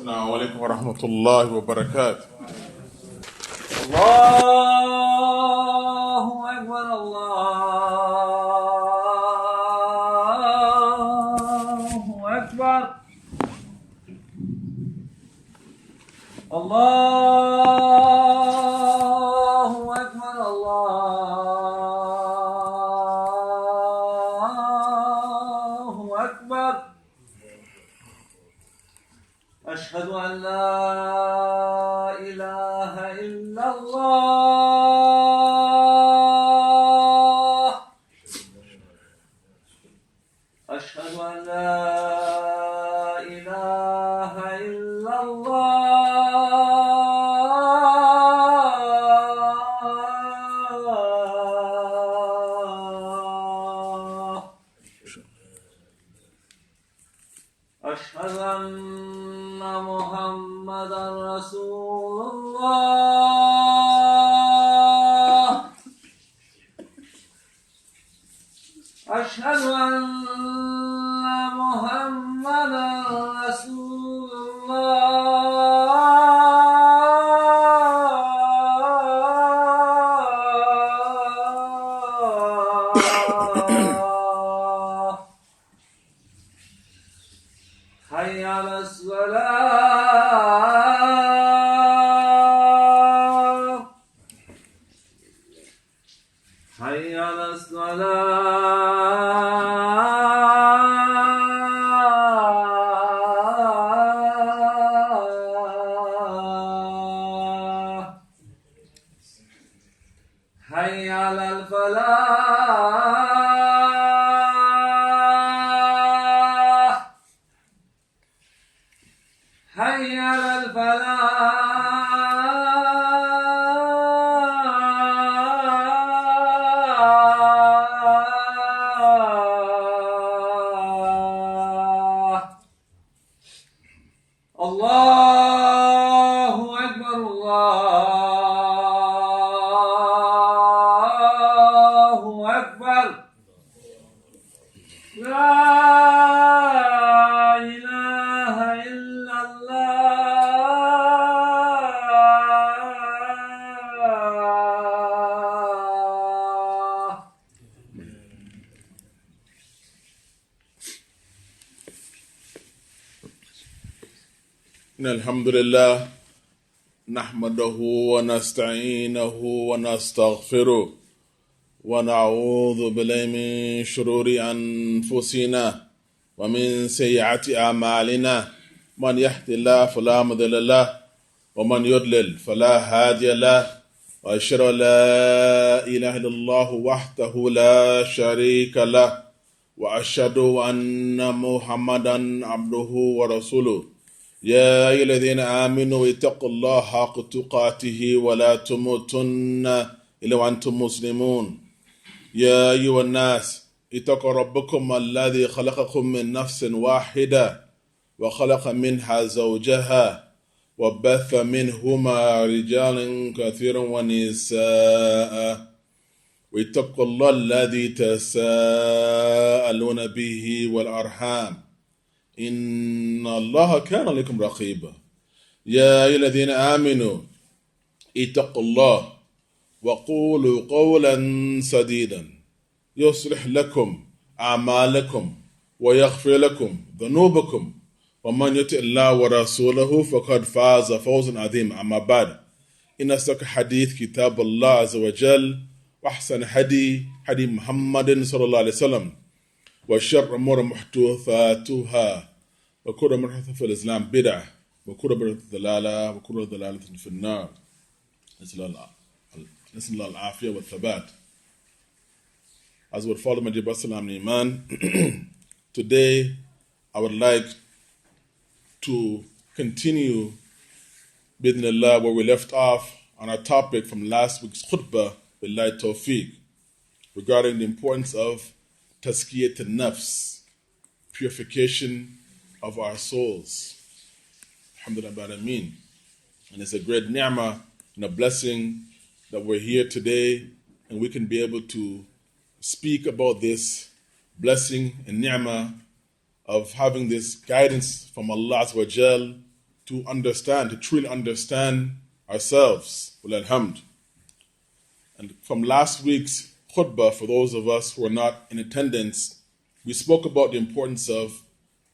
السلام عليكم ورحمة الله وبركاته. الله أكبر الله أكبر الله أكبر الله أكبر أشهد أن لا إله إلا الله أشهد أن لا إله إلا الله أشهد أن محمدا رسول الله أشهد أن محمدا رسول الله حي على الصلاة حي على الصلاة حي على الفلاح حي على الفلاح الله أكبر الله أكبر لا إله إلا الله إن الحمد لله نحمده ونستعينه ونستغفره ونعوذ بالله من شرور أنفسنا ومن سيئات أعمالنا من يهد الله فلا مضل له ومن يضلل فلا هادي له وأشهد أن لا إله إلا الله وحده لا شريك له وأشهد أن محمدا عبده ورسوله يا أيها الذين آمنوا اتقوا الله حق تقاته ولا تموتن إلا وأنتم مسلمون يا أيها الناس اتقوا ربكم الذي خلقكم من نفس واحدة وخلق منها زوجها وبث منهما رجالا كثيرا ونساء واتقوا الله الذي تساءلون به والأرحام إن الله كان لكم رقيبا يا أيها الذين آمنوا اتقوا الله وقولوا قولا سديدا يصلح لكم أعمالكم ويغفر لكم ذنوبكم ومن يطع الله ورسوله فقد فاز فوزا عظيما. أما بعد إن أصدق حديث كتاب الله عز وجل وأحسن هدي محمد صلى الله عليه وسلم وشر الأمور محدثاتها وكل محدثة في الإسلام بدعة وكل بدعة ضلالة وكل ضلالة في النار. نسأل الله العافية والثبات. As we follow my dear Salam Iman, today I would like to continue Bidnillah where we left off on our topic from last week's khutbah, Billahi Tawfiq, regarding the importance of Tazkiyat al-Nafs, purification of our souls. Alhamdulillah, Ameen. And it's a great ni'mah and a blessing that we're here today and we can be able to speak about this blessing and ni'mah of having this guidance from Allah Azza wa Jal to understand, to truly understand ourselves. Wal alhamd. And from last week's khutbah, for those of us who are not in attendance, we spoke about the importance of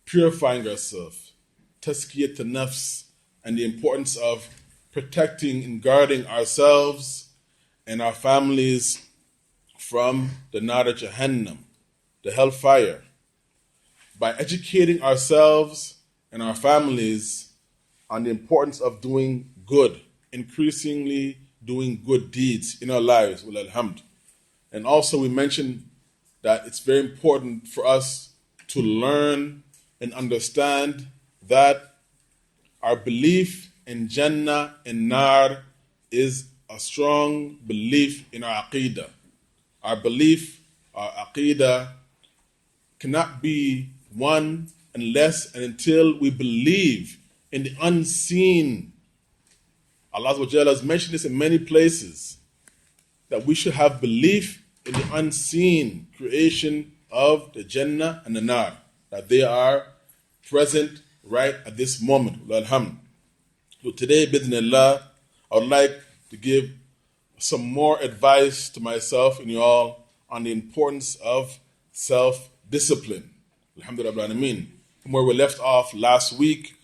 purifying ourselves, tazkiyat nafs, and the importance of protecting and guarding ourselves and our families from the nar jahannam, the hellfire. By educating ourselves and our families on the importance of doing good, increasingly doing good deeds in our lives, wal alhamd. And also we mentioned that it's very important for us to learn and understand that our belief in Jannah and Nar is a strong belief in our Aqidah. Our belief, our Aqidah, cannot be one unless and until we believe in the unseen. Allah has mentioned this in many places, that we should have belief in the unseen creation of the Jannah and the Nar, that they are present right at this moment. Alhamdulillah. So today, bidnillah, I would like to give some more advice to myself and you all on the importance of self-discipline. Alhamdulillah, from where we left off last week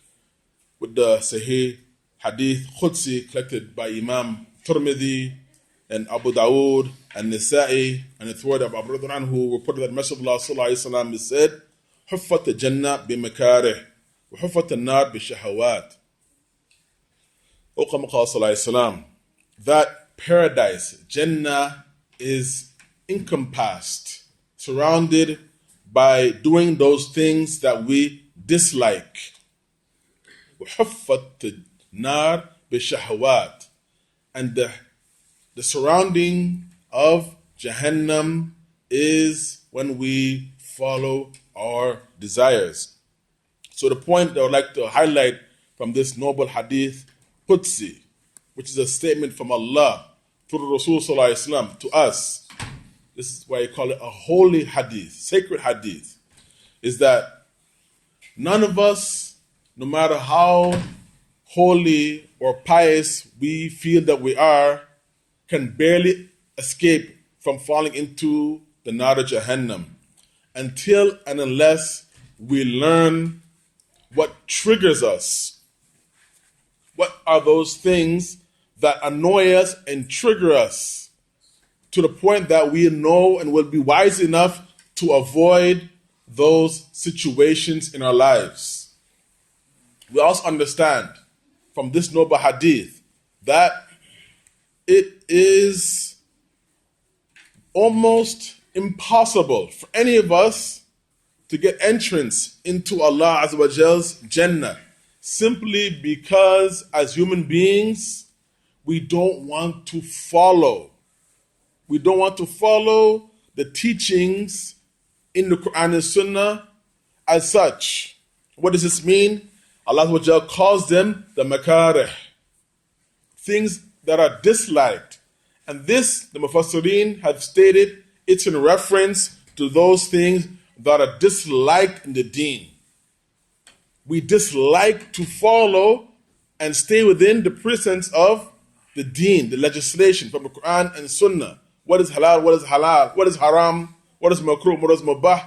with the Sahih Hadith Qudsi collected by Imam Tirmidhi and Abu Dawood and Nisa'i, and the word of Abu Radhan, who reported that Messenger of Allah sallallahu alaihi wasallam said, "Huffat al-Jannah bi-makarih, wa huffat al-nar bi-shahawat." O Qamqa sallallahu alaihi wasallam, that paradise, Jannah, is encompassed, surrounded by doing those things that we dislike. وَحُفَّتْ النَّارِ بِالشَّهَوَاتِ. And the surrounding of Jahannam is when we follow our desires. So the point that I would like to highlight from this noble hadith Qudsi, which is a statement from Allah through Rasul Sallallahu Alaihi Wasallam to us, this is why I call it a holy hadith, sacred hadith, is that none of us, no matter how holy or pious we feel that we are, can barely escape from falling into the nar jahannam until and unless we learn what triggers us. What are those things that annoy us and trigger us to the point that we know and will be wise enough to avoid those situations in our lives? We also understand from this noble hadith that it is almost impossible for any of us to get entrance into Allah Azza wa Jal's Jannah, simply because as human beings we don't want to follow. We don't want to follow the teachings in the Quran and Sunnah as such. What does this mean? Allah Azza wa Jal calls them the makarih, things that are disliked. And this, the Mufassirin have stated, it's in reference to those things that are disliked in the deen. We dislike to follow and stay within the precincts of the deen, the legislation from the Quran and Sunnah. What is halal, what is halal, what is haram, what is makruh, what is mubah,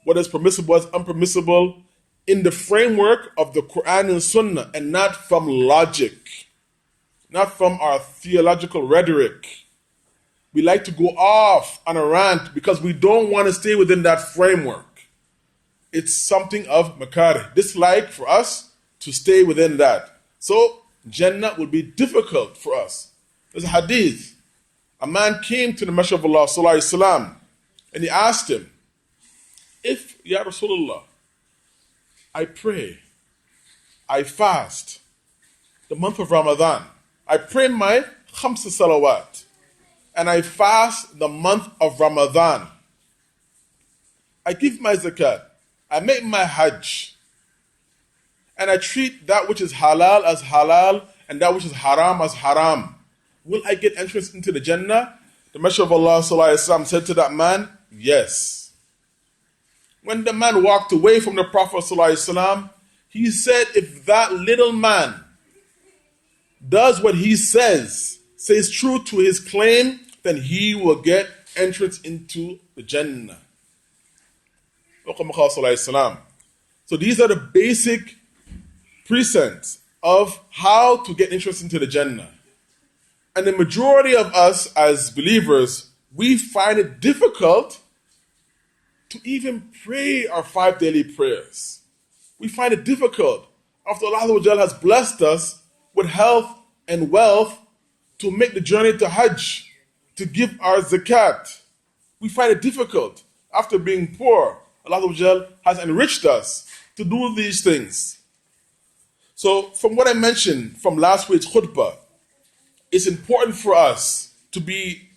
what is permissible, what is unpermissible, in the framework of the Quran and Sunnah, and not from logic, not from our theological rhetoric. We like to go off on a rant because we don't want to stay within that framework. It's something of makarih, dislike for us to stay within that. So Jannah will be difficult for us. There's a hadith. A man came to the Messenger of Allah sallallahu alaihi wasallam and he asked him, if, Ya Rasulullah, I pray, I fast the month of Ramadan, I pray my khamsa salawat, and I fast the month of Ramadan, I give my zakat, I make my hajj, and I treat that which is halal as halal and that which is haram as haram, will I get entrance into the Jannah? The Messenger of Allah sallallahu alaihi wasallam said to that man, yes. When the man walked away from the Prophet sallallahu alaihi wasallam, He said, if that little man does what he says true to his claim, then he will get entrance into the Jannah. So these are the basic precepts of how to get entrance into the Jannah. And the majority of us as believers, we find it difficult to even pray our 5 daily prayers. We find it difficult after Allah has blessed us with health and wealth to make the journey to Hajj, to give our zakat. We find it difficult after being poor. Allah has enriched us to do these things. So from what I mentioned from last week's khutbah, it's important for us to be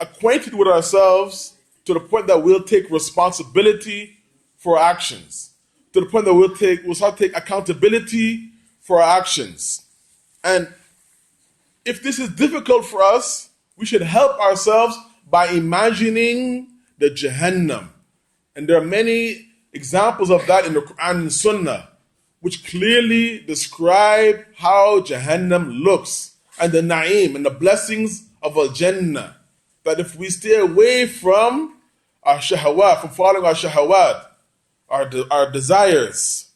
acquainted with ourselves to the point that we'll take responsibility for our actions, to the point that we'll start to take accountability for our actions. And if this is difficult for us, we should help ourselves by imagining the Jahannam. And there are many examples of that in the Quran and Sunnah, which clearly describe how Jahannam looks, and the na'im and the blessings of Al-Jannah. That if we stay away from our shahawat, from following our shahawat, our desires,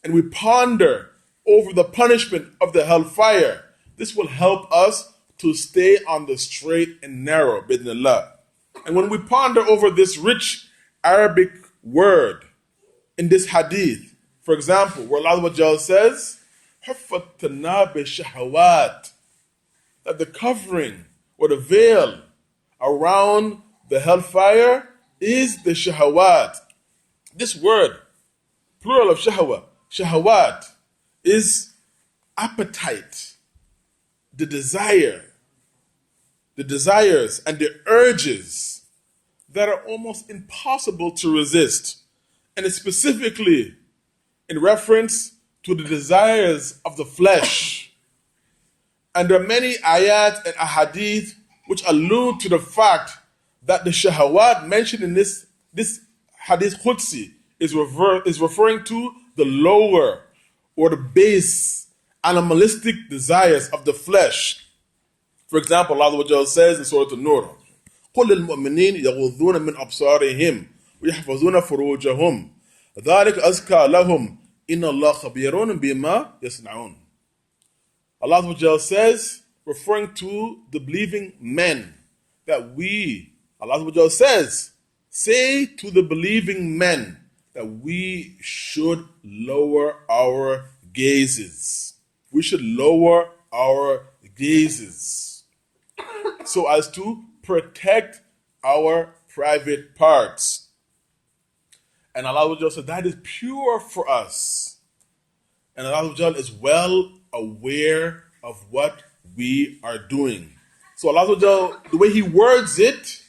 and we ponder over the punishment of the hellfire, this will help us to stay on the straight and narrow, bidnillah. And when we ponder over this rich Arabic word in this hadith, for example, where Allah says, حُفَّتْنَا بِالشَّهَوَاتِ, that the covering or the veil around the hellfire is the shahawat. This word, plural of shahawat, is appetite, the desires and the urges that are almost impossible to resist. And it's specifically in reference to the desires of the flesh. And there are many ayat and ahadith which allude to the fact that the shahawat mentioned in this hadith Qudsi is referring to the lower or the base animalistic desires of the flesh. For example, Allah says in Surah An-Nur, قُلْ لِلْمُؤْمِنِينَ يَغُضُّونَ مِنْ أَبْصَارِهِمْ وَيَحْفَظُونَ فُرُوجَهُمْ ذَلِكَ أَزْكَى لَهُمْ إِنَّ اللَّهَ خَبِيرٌ بِمَا يَصْنَعُونَ. Allah says, referring to the believing men, that Allah says, say to the believing men that we should lower our gazes. We should lower our gazes so as to protect our private parts. And Allah said that is pure for us. And Allah is well aware of what we are doing. So Allah, the way He words it,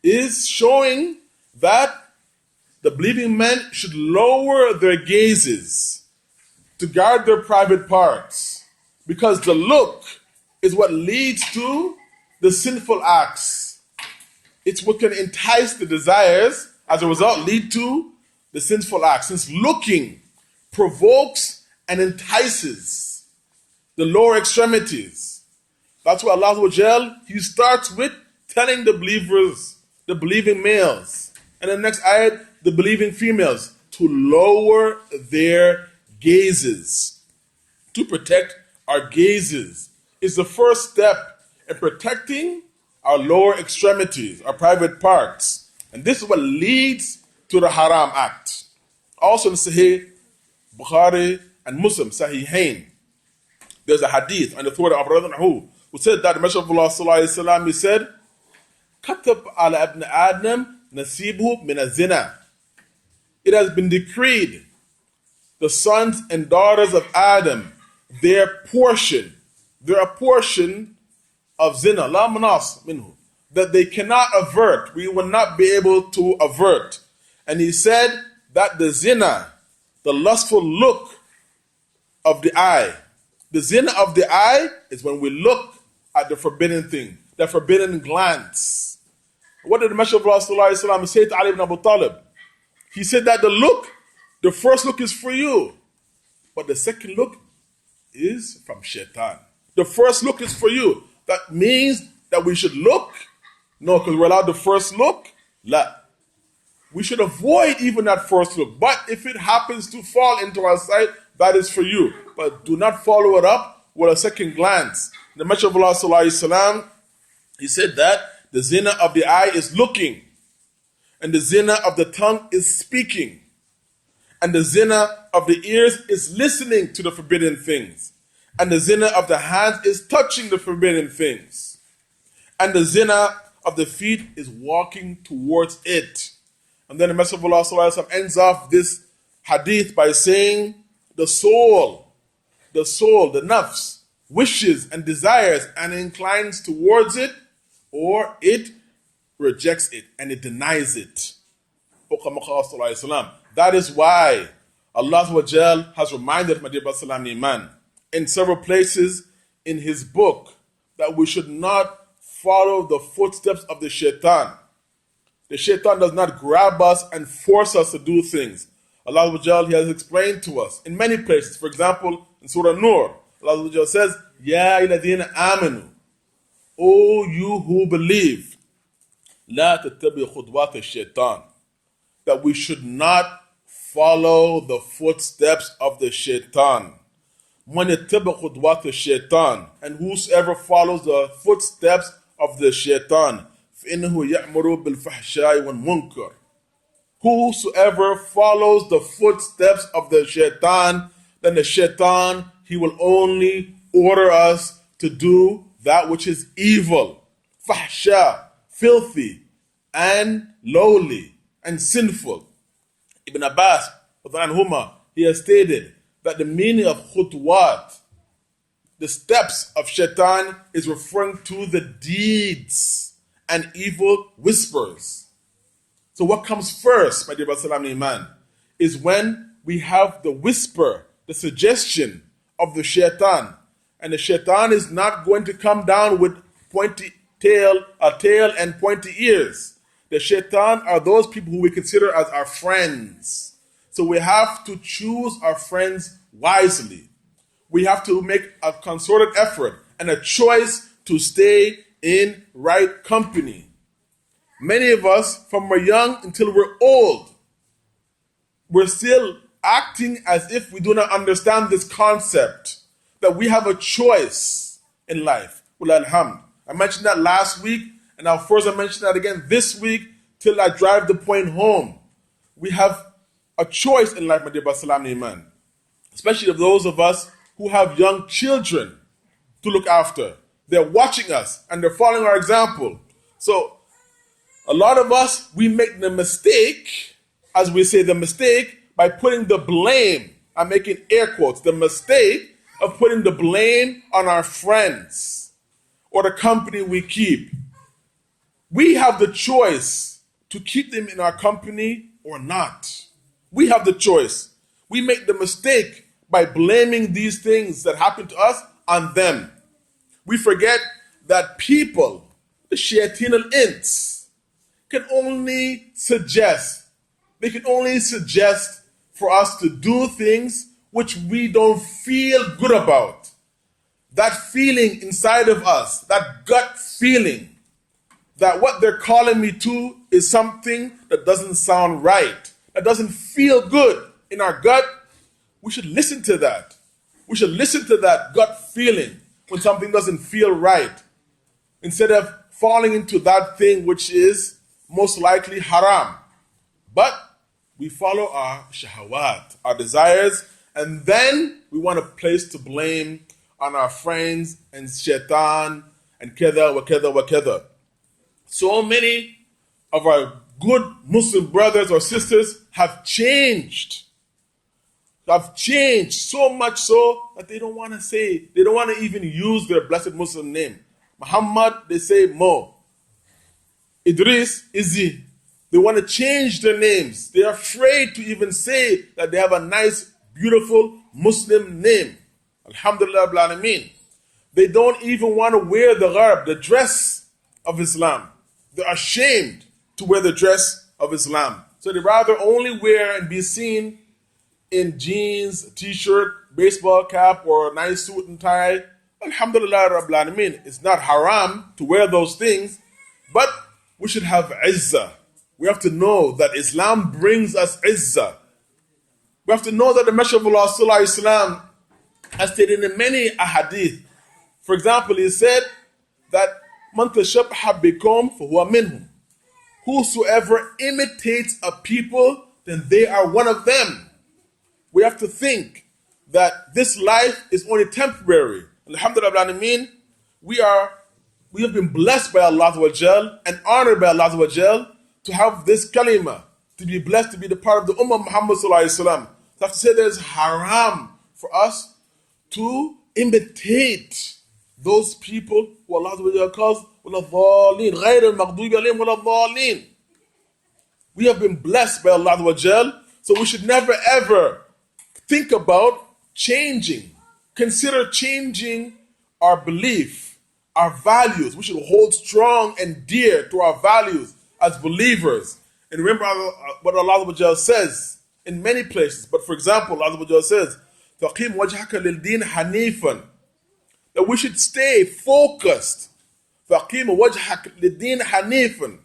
is showing that the believing men should lower their gazes to guard their private parts, because the look is what leads to the sinful acts. It's what can entice the desires, as a result lead to the sinful acts, since looking provokes and entices the lower extremities. That's why Allah, He starts with telling the believers, the believing males, and the next ayat, the believing females, to lower their gazes. To protect our gazes is the first step in protecting our lower extremities, our private parts. And this is what leads to the haram act. Also in Sahih Bukhari and Muslim, Sahihain, there's a hadith on the authority of Abu Hurairah who said that the Messenger of Allah sallallahu alaihi wasallam, he said, "Katab ala ibn Adam nasibuhu min az-zina." It has been decreed, the sons and daughters of Adam, their portion of zina, la manas minhu, that they cannot avert. We will not be able to avert. And he said that the zina, the lustful look of the eye, the zina of the eye is when we look at the forbidden thing, the forbidden glance. What did the Messenger of Allah say to Ali ibn Abu Talib? He said that the first look is for you. But the second look is from shaitan. The first look is for you. That means that we should look. No, because we're allowed the first look. La. We should avoid even that first look. But if it happens to fall into our sight, that is for you. But do not follow it up with a second glance. The Messenger of Allah sallallahu alaihi wasallam, he said that the zina of the eye is looking, and the zina of the tongue is speaking, and the zina of the ears is listening to the forbidden things, and the zina of the hands is touching the forbidden things, and the zina of the feet is walking towards it. And then the Messenger of Allah sallallahu alaihi wasallam ends off this hadith by saying, the soul, the nafs, wishes and desires and inclines towards it, or it rejects it and it denies it. That is why Allah has reminded, my dear Salam Iman, in several places in His book, that we should not follow the footsteps of the shaitan. The shaitan does not grab us and force us to do things. Allah He has explained to us in many places. For example, in Surah Nur, Allah says, Ya iladina amanu, O you who believe, La tattabi khudwat al-shaitan, that we should not follow the footsteps of the shaitan. Man yattabi khudwat al-shaitan, and whosoever follows the footsteps of the shaitan, فإنه يأمر بالفحشاء والمنكر. Whosoever follows the footsteps of the shaitan, then the shaitan, he will only order us to do that which is evil, fahsha, filthy, and lowly, and sinful. Ibn Abbas, he has stated that the meaning of khutwat, the steps of shaitan, is referring to the deeds and evil whispers. So what comes first, my dear Salam Iman, is when we have the whisper, the suggestion of the shaitan. And the shaitan is not going to come down with a tail and pointy ears. The shaitan are those people who we consider as our friends. So we have to choose our friends wisely. We have to make a concerted effort and a choice to stay in right company. Many of us, from we're young until we're old, we're still acting as if we do not understand this concept, that we have a choice in life. Well, alhamd. I mentioned that last week, and I'll further mention that again this week till I drive the point home. We have a choice in life, my dear Salam Iman. Especially of those of us who have young children to look after. They're watching us and they're following our example. So, a lot of us, we make the mistake, as we say the mistake, by putting the blame, I'm making air quotes, the mistake of putting the blame on our friends or the company we keep. We have the choice to keep them in our company or not. We have the choice. We make the mistake by blaming these things that happen to us on them. We forget that people, the shayateen al-ins, can only suggest. They can only suggest for us to do things which we don't feel good about. That feeling inside of us, that gut feeling, that what they're calling me to is something that doesn't sound right, that doesn't feel good in our gut, we should listen to that. We should listen to that gut feeling when something doesn't feel right, instead of falling into that thing which is most likely haram. But we follow our shahawat, our desires, and then we want a place to blame on our friends and shaitan and keda wa keda wa keda. So many of our good Muslim brothers or sisters have changed. Have changed so much so that they don't want to say, they don't want to even use their blessed Muslim name. Muhammad, they say Mo. Idris, Izzy. They want to change their names. They are afraid to even say that they have a nice, beautiful Muslim name. Alhamdulillah Rabbil Alameen. They don't even want to wear the gharb, the dress of Islam. They're ashamed to wear the dress of Islam. So they rather only wear and be seen in jeans, t-shirt, baseball cap, or a nice suit and tie, alhamdulillah rabbil alameen, it's not haram to wear those things, but we should have izzah. We have to know that Islam brings us izzah. We have to know that the Messenger of Allah sallallahu alaihi wasallam has stated in many ahadith. For example, he said that man tashabbaha biqawm fahuwa minhum. Whosoever imitates a people, then they are one of them. We have to think that this life is only temporary. Alhamdulillah, we have been blessed by Allah Azza wa Jal and honored by Allah Azza wa Jal to have this kalima, to be blessed to be the part of the Ummah Muhammad sallallahu alaihi wasallam. So I have to say there's haram for us to imitate those people who Allah Azza wa Jal calls وَلَضَّالِينَ غَيْرَ الْمَغْضُوبِ عَلَيْهِمْ وَلَضَّالِينَ. We have been blessed by Allah Azza wa Jal, so we should never ever think about changing. Consider changing our belief, our values. We should hold strong and dear to our values as believers. And remember what Allah Azza wa Jal says in many places. But for example, Allah Azza wa Jal says, فَقِيمْ وَجْهَكَ لِلْدِينِ حَنِيفًا, that we should stay focused. فَقِيمْ وَجْهَكَ لِلْدِينِ حَنِيفًا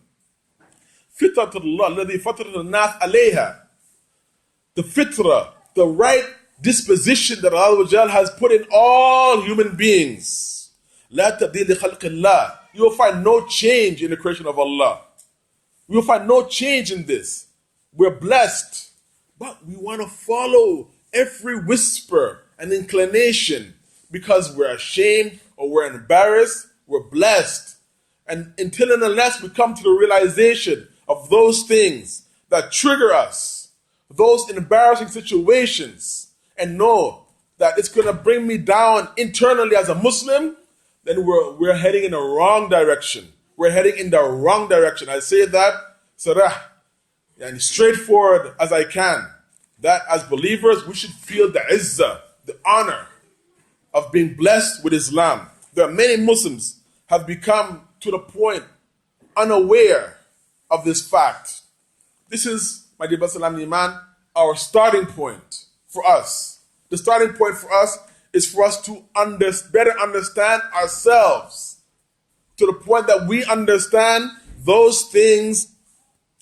فِطْرَةَ اللَّهِ الَّذِي فَطَرَ النَّاسَ عَلَيْهَا. The fitrah, the right disposition that Allah has put in all human beings. لَا تَبْدِيلِ لِخَلْقِ اللَّهِ. You will find no change in the creation of Allah. You will find no change in this. We're blessed, but we want to follow every whisper and inclination because we're ashamed or we're embarrassed. We're blessed. And until and unless we come to the realization of those things that trigger us, those embarrassing situations, and know that it's going to bring me down internally as a Muslim, then we're heading in the wrong direction. We're heading in the wrong direction. I say that sarah and straightforward as I can. That as believers, we should feel the izzah, the honor of being blessed with Islam. There are many Muslims have become to the point unaware of this fact. This is, my dear Basalam Iman, our starting point for us. The starting point for us is for us to better understand ourselves to the point that we understand those things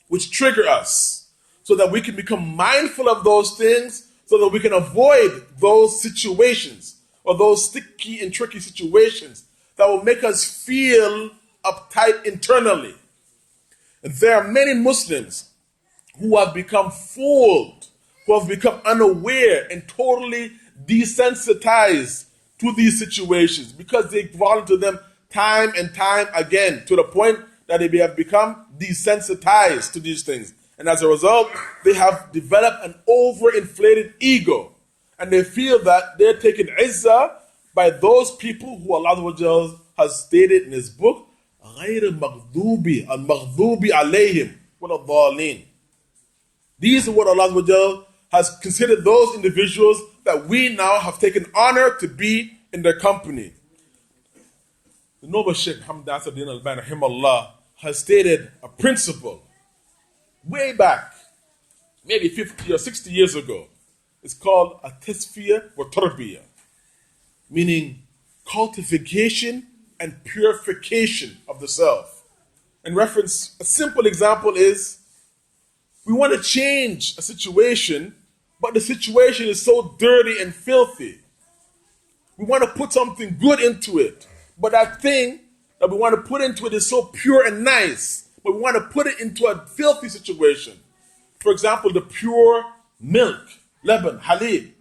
which trigger us so that we can become mindful of those things so that we can avoid those situations or those sticky and tricky situations that will make us feel uptight internally. And there are many Muslims who have become fooled, who have become unaware and totally desensitized to these situations because they fall into them time and time again to the point that they have become desensitized to these things. And as a result, they have developed an overinflated ego. And they feel that they're taking izzah by those people who Allah has stated in His book, غَيْرِ الْمَغْضُوبِ الْمَغْضُوبِ عَلَيْهِمْ وَلَضَّالِينَ. These are what Allah has considered those individuals that we now have taken honor to be in their company. The noble Sheikh Hamd Asad-Din Albani rahimahullah has stated a principle way back, maybe 50 or 60 years ago. It's called a tasfiyah wa tarbiyah, meaning cultivation and purification of the self. In reference, a simple example is we want to change a situation, but the situation is so dirty and filthy. We want to put something good into it, but that thing that we want to put into it is so pure and nice, but we want to put it into a filthy situation. For example, the pure milk, leban, halib.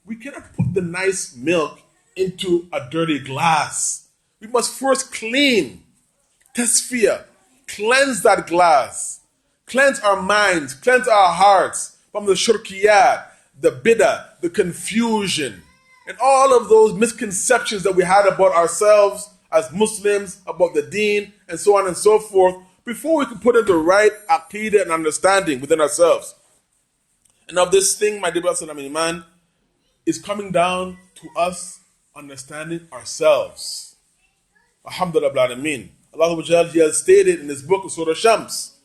We cannot put the nice milk into a dirty glass. We must first clean, tasfiyah, cleanse that glass, cleanse our minds, cleanse our hearts from the shirkiyat, the bid'ah, the confusion, and all of those misconceptions that we had about ourselves as Muslims, about the deen, and so on and so forth, before we can put in the right aqeedah and understanding within ourselves. And of this thing, my dear brothers and iman, is coming down to us understanding ourselves. Alhamdulillah Alameen. Allah He has stated in His book, Surah Shams,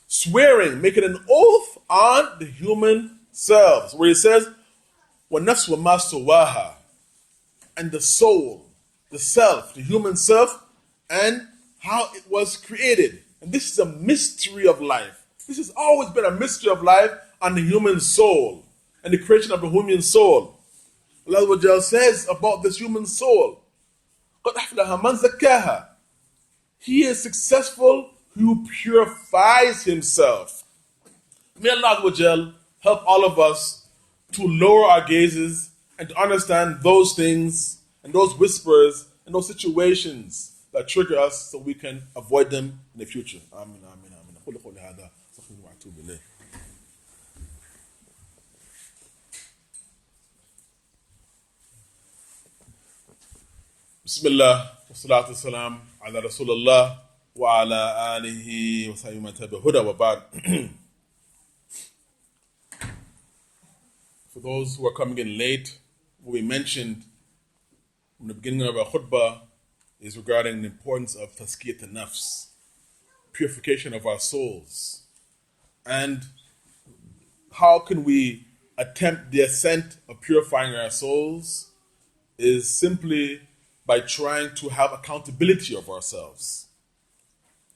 swearing, making an oath on the human selves, where he says, وَنَفْسُ وَمَا سَوَّاهَا, and the soul, the self, the human self, and how it was created. And this is a mystery of life. This has always been a mystery of life and the human soul and the creation of the human soul. Allah says about this human soul, قَدْ أَفْلَحَ مَنْ زَكَّاهَا. He is successful who purifies himself. May Allah help all of us to lower our gazes and to understand those things and those whispers and those situations that trigger us so we can avoid them in the future. Amin, amin, amin. أقول قولي هذا أستغفر الله وأتوب إليه. بسم الله والصلاة والسلام على رسول الله وعلى آله وصحبه من تبع هدى وبعد. For those who are coming in late, what we mentioned from the beginning of our khutbah is regarding the importance of tazkiyat an-nafs, purification of our souls. And how can we attempt the ascent of purifying our souls is simply by trying to have accountability of ourselves.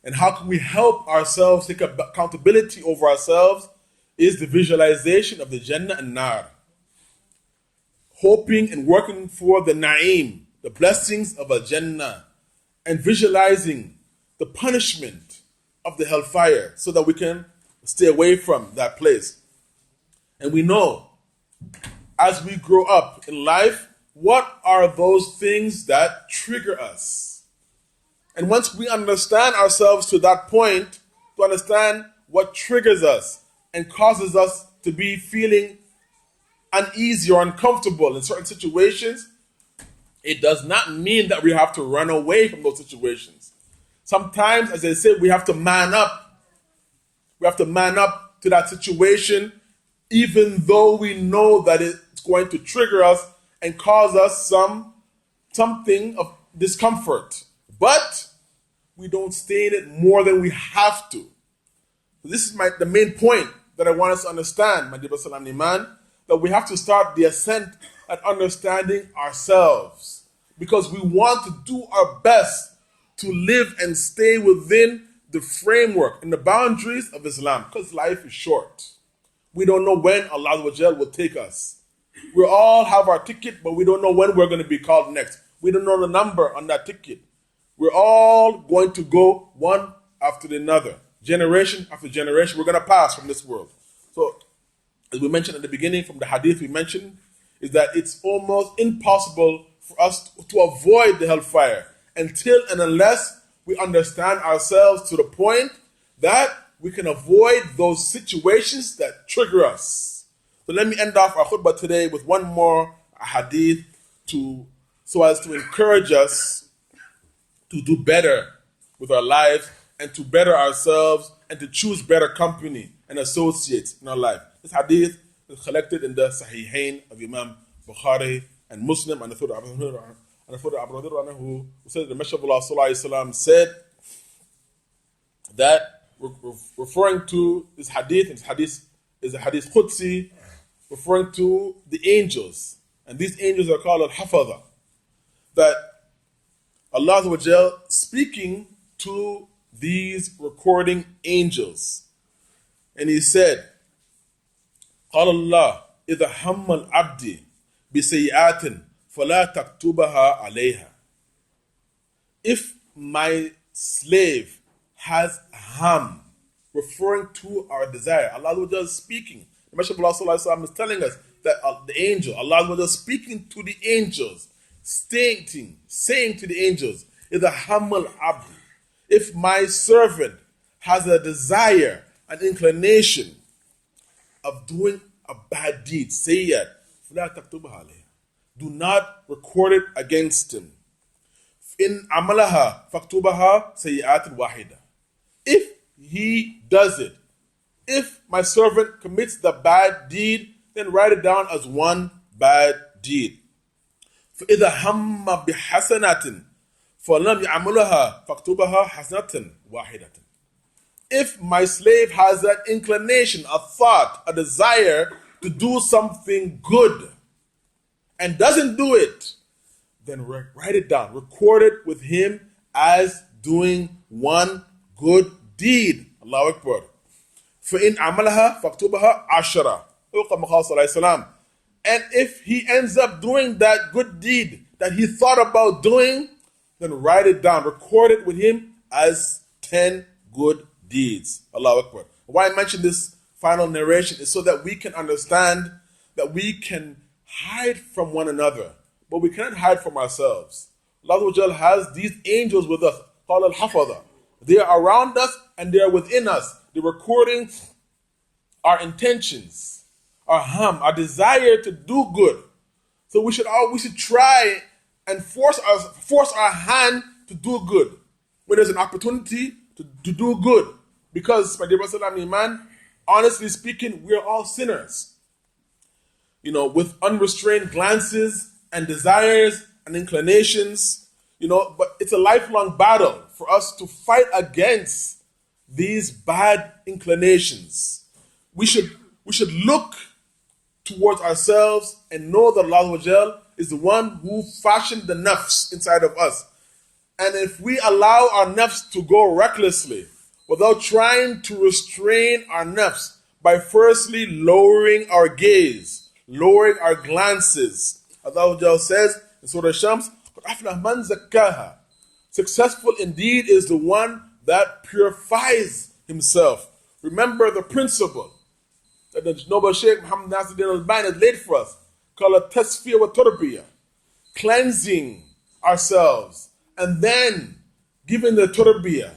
And how can we help ourselves take accountability over ourselves is the visualization of the Jannah and Nar. Hoping and working for the Na'im, the blessings of Al-Jannah, and visualizing the punishment of the hellfire so that we can stay away from that place. And we know, as we grow up in life, what are those things that trigger us? And once we understand ourselves to that point, to understand what triggers us and causes us to be feeling uneasy or uncomfortable in certain situations, it does not mean that we have to run away from those situations. Sometimes, as I said, we have to man up. We have to man up to that situation, even though we know that it's going to trigger us and cause us something of discomfort. But we don't stay in it more than we have to. This is the main point that I want us to understand, my dear Salam Iman, that we have to start the ascent at understanding ourselves. Because we want to do our best to live and stay within the framework and the boundaries of Islam. Because life is short. We don't know when Allah will take us. We all have our ticket, but we don't know when we're going to be called next. We don't know the number on that ticket. We're all going to go one after another. Generation after generation, we're going to pass from this world. So, as we mentioned at the beginning from the hadith we mentioned, is that it's almost impossible for us to avoid the hellfire until and unless we understand ourselves to the point that we can avoid those situations that trigger us. So let me end off our khutbah today with one more hadith so as to encourage us to do better with our lives and to better ourselves and to choose better company and associates in our life. This hadith is collected in the Sahihain of Imam Bukhari and Muslim, and the Abu Hurairah who said the Messenger of Allah Sallallahu Alaihi Wasallam said that, referring to this hadith, and this hadith is a hadith Qudsi, referring to the angels, and these angels are called al-Hafadha, that Allah Azza wa Jal speaking to these recording angels, and He said, قال الله إذا هم العبد بسيئات فلا تكتبها عليها. If my slave has ham, referring to our desire, Allah Azza wa Jal is speaking. The Messenger of Allah Sallallahu Alaihi Wasallam is telling us that the angel, Allah Azza wa Jal is speaking to the angels, saying to the angels, إذا هم العبد, if my servant has a desire, an inclination of doing a bad deed, sayyad, فلا تكتبها عليه. Do not record it against him. In amalaha faktubaha sayyi'at wahida. If he does it, if my servant commits the bad deed, then write it down as one bad deed. فإذا هم بحسنة فلم يعملها فاكتبها حسنة واحدة. If my slave has that inclination, a thought, a desire to do something good and doesn't do it, then write it down. Record it with him as doing one good deed. Allahu Akbar. فَإِنْ عَمَلَهَا فَاكْتُبَهَا عَشْرًا. And if he ends up doing that good deed that he thought about doing, then write it down. Record it with him as 10 good deeds. Allahu Akbar. Why I mention this final narration is so that we can understand that we can hide from one another, but we cannot hide from ourselves. Allah has these angels with us, called al-hafadha. They are around us and they are within us. They're recording our intentions, our desire to do good. So we should try and force our hand to do good when there's an opportunity to do good. Because, my dear Brother Iman, honestly speaking, we are all sinners. With unrestrained glances and desires and inclinations, but it's a lifelong battle for us to fight against these bad inclinations. We should look towards ourselves and know that Allah is the one who fashioned the nafs inside of us. And if we allow our nafs to go recklessly without trying to restrain our nafs by firstly lowering our gaze, lowering our glances, Allah says in Surah Shams, successful indeed is the one that purifies himself. Remember the principle that the noble Sheikh Muhammad Nasiruddin al-Albani has laid for us, called a tasfiyah wa tarbiyah, cleansing ourselves and then giving the tarbiyah,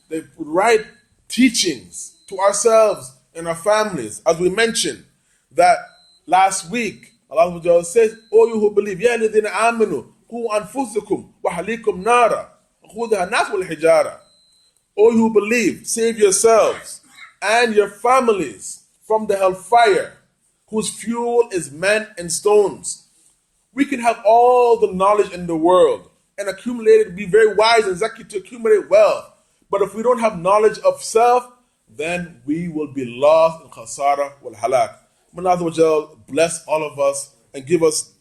the right teachings to ourselves and our families. As we mentioned that last week, Allah says, "O you who believe, ya alladhina amanu, qu anfusakum wa ahlikum nara, khudha nas wal hijara." O you who believe, save yourselves and your families from the hellfire, whose fuel is men and stones. We can have all the knowledge in the world and accumulate it, be very wise and zaki to accumulate wealth. But if we don't have knowledge of self, then we will be lost in khasara wal halak. May Allah bless all of us and give us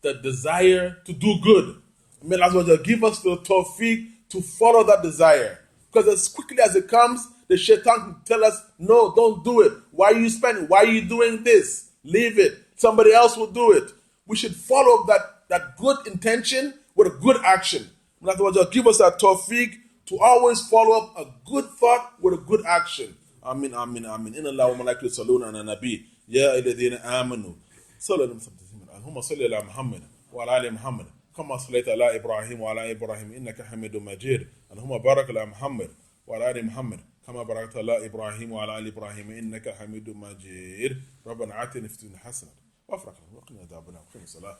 the desire to do good. May Allah give us the tawfiq to follow that desire. Because as quickly as it comes, the shaitan can tell us, no, don't do it. Why are you spending? Why are you doing this? Leave it. Somebody else will do it. We should follow that good intention with a good action. May Allah give us that tawfiq to always follow up a good thought with a good action. Amin, amin, amin. Inna Allah wa malaikatu yusalluna ala nabi. Ya ayyuhalladhina amanu. Allahumma salli ala Muhammad wa ala ali Muhammad. كما صليت على إبراهيم وعلى إبراهيم إنك حميد مجيد اللهم بارك على محمد وعلى آل محمد كما باركت على إبراهيم وعلى آل إبراهيم إنك حميد مجيد ربنا آتنا في الدنيا حسنة وفي الآخرة وقنا عذاب النار.